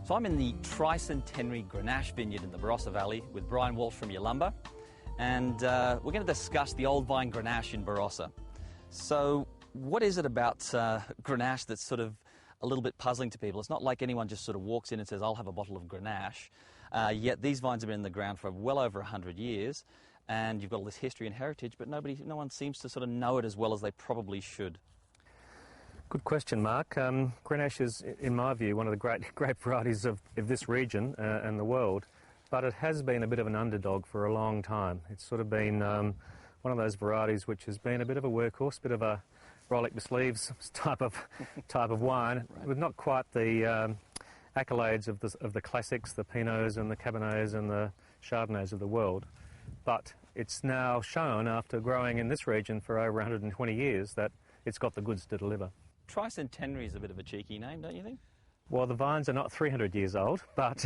So I'm in the Tricentenary Grenache vineyard in the Barossa Valley with Brian Walsh from Yalumba, and we're going to discuss the old vine Grenache in Barossa. So what is it about Grenache that's sort of a little bit puzzling to people? It's not like anyone just sort of walks in and says, I'll have a bottle of Grenache, yet these vines have been in the ground for well over 100 years, and you've got all this history and heritage, but no one seems to sort of know it as well as they probably should. Good question, Mark. Grenache is, in my view, one of the great varieties of this region and the world, but it has been a bit of an underdog for a long time. It's sort of been one of those varieties which has been a bit of a workhorse, a bit of a roll up your sleeves type of wine, right, with not quite the accolades of the classics, the Pinots and the Cabernets and the Chardonnays of the world. But it's now shown, after growing in this region for over 120 years, that it's got the goods to deliver. Tricentenary is a bit of a cheeky name, don't you think? Well, the vines are not 300 years old, but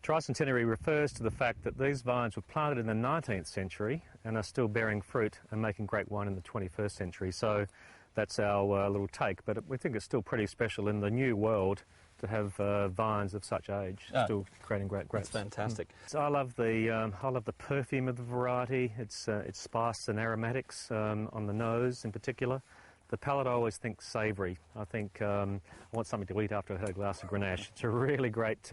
Tricentenary refers to the fact that these vines were planted in the 19th century and are still bearing fruit and making great wine in the 21st century. So that's our little take, but we think it's still pretty special in the new world to have vines of such age still creating great grapes. That's fantastic. So I love the perfume of the variety. It's spice and aromatics on the nose in particular. The palate, I always think savoury. I think I want something to eat after I had a glass of Grenache. It's a really great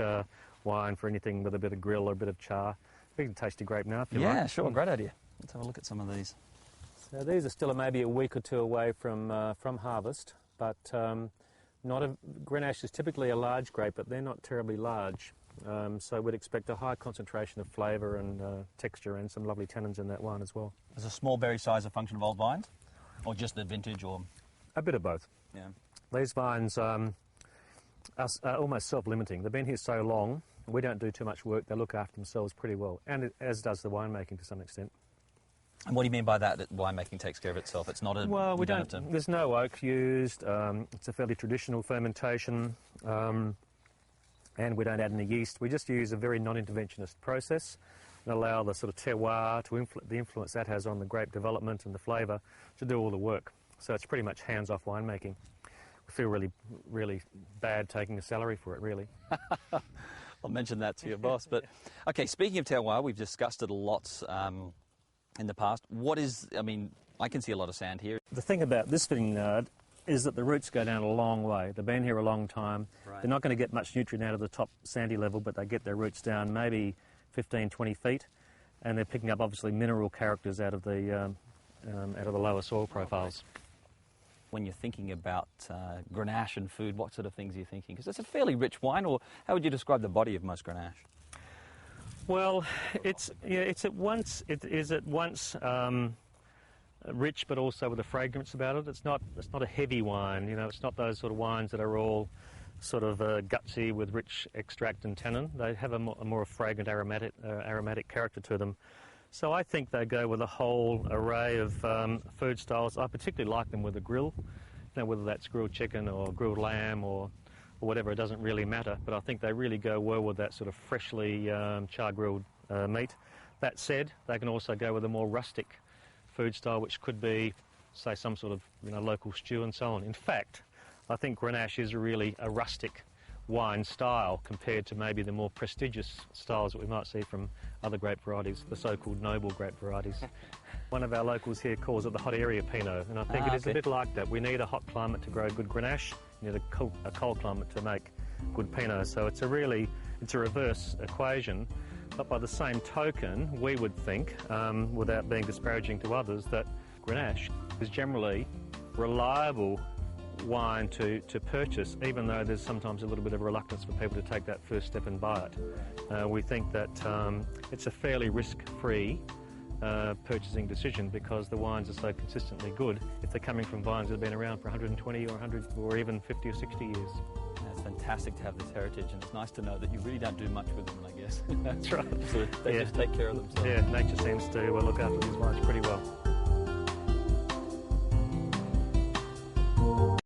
wine for anything with a bit of grill or a bit of char. We can taste a grape now if you like. Yeah, sure, great idea. Let's have a look at some of these. So these are still maybe a week or two away from harvest, but Grenache is typically a large grape, but they're not terribly large. So we'd expect a high concentration of flavour and texture and some lovely tannins in that wine as well. Is a small berry size a function of old vines? Or just the vintage, or...? A bit of both. Yeah. These vines are almost self-limiting. They've been here so long, we don't do too much work. They look after themselves pretty well, and as does the winemaking to some extent. And what do you mean by that winemaking takes care of itself? It's not a... Well, there's no oak used. It's a fairly traditional fermentation, and we don't add any yeast. We just use a very non-interventionist process and allow the sort of terroir, the influence that has on the grape development and the flavour, to do all the work. So it's pretty much hands-off winemaking. We feel really, really bad taking a salary for it, really. I'll mention that to your boss. But okay, speaking of terroir, we've discussed it a lot in the past. I can see a lot of sand here. The thing about this vineyard is that the roots go down a long way. They've been here a long time. Right. They're not going to get much nutrient out of the top sandy level, but they get their roots down maybe 15, 20 feet, and they're picking up obviously mineral characters out of the lower soil profiles. When you're thinking about Grenache and food, what sort of things are you thinking? Because it's a fairly rich wine, or how would you describe the body of most Grenache? Well, it is at once rich, but also with a fragrance about it. It's not a heavy wine. It's not those sort of wines that are all sort of gutsy with rich extract and tannin. They have a more fragrant aromatic character to them. So I think they go with a whole array of food styles. I particularly like them with a grill. Whether that's grilled chicken or grilled lamb or whatever, it doesn't really matter. But I think they really go well with that sort of freshly char-grilled meat. That said, they can also go with a more rustic food style, which could be, say, some sort of local stew and so on. In fact, I think Grenache is really a rustic wine style compared to maybe the more prestigious styles that we might see from other grape varieties, the so-called noble grape varieties. One of our locals here calls it the hot area Pinot, and I think it is a bit like that. We need a hot climate to grow good Grenache, you need a cold climate to make good Pinot, so it's a reverse equation. But by the same token, we would think, without being disparaging to others, that Grenache is generally reliable wine to purchase, even though there's sometimes a little bit of reluctance for people to take that first step and buy it. We think that it's a fairly risk-free purchasing decision because the wines are so consistently good if they're coming from vines that have been around for 120 or 100 or even 50 or 60 years. It's fantastic to have this heritage, and it's nice to know that you really don't do much with them, I guess. That's right. So they just take care of themselves. Yeah, nature seems to look after these wines pretty well.